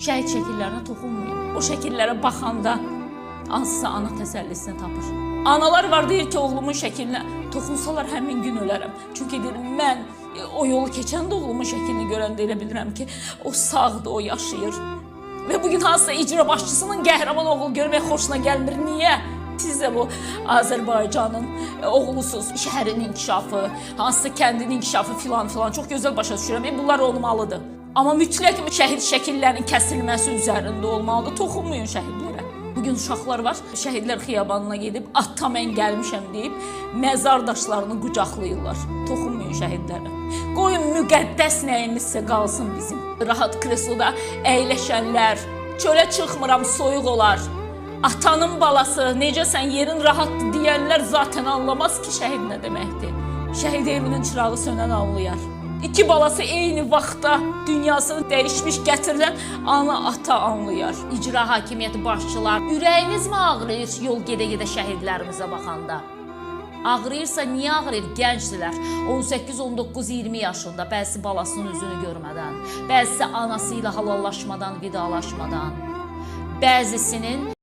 Şəhid şəkillərinə toxunmayın. O şəkillərə baxanda hansısa ana təsəllisini tapır. Analar var deyir ki, oğlumun şəklinə toxunsalar həmin gün ölərəm. Çünki deyir, mən o yolu keçəndə oğlumun şəklini görəndə elə bilirəm ki, o sağdır, o yaşayır. Və bugün hansısa icra başçısının qəhrəman oğul görmək xoşuna gəlmir. Niyə? Siz də bu Azərbaycanın oğlusunuz. Şəhərin inkişafı, hansısa kəndin inkişafı filan çox gözəl başa düşürəm. Bunlar olmalıdır. Amma mütləq şəhid şəkillərinin kəsilməsi üzərində olmalıdır. Toxunmayın şəhidlərə. Bugün uşaqlar var, şəhidlər xiyabanına gedib, ata mən gəlmişəm deyib, məzar daşlarını qucaqlayırlar. Toxunmayın şəhidlərə. Qoyun müqəddəs nəyimizsə qalsın bizim. Rahat kresloda əyləşənlər, çölə çıxmıram, soyuq olar. Atanın balası, necəsən, yerin rahatdır deyənlər zaten anlamaz ki, şəhid nə deməkdir. Şəhid evinin çırağı sönən anlayar. İki balası eyni vaxtda dünyasını dəyişmiş gətirilən ana, ata anlayar. İcra hakimiyyəti başçılar, ürəyiniz mi ağrıyır yol gedə-gedə şəhidlərimizə baxanda? Ağrıyırsa niyə ağrıyır? Gəncdilər, 18, 19, 20 yaşında, bəzisi balasının üzünü görmədən, bəzisi anası ilə halallaşmadan, vidalaşmadan, bəzisinin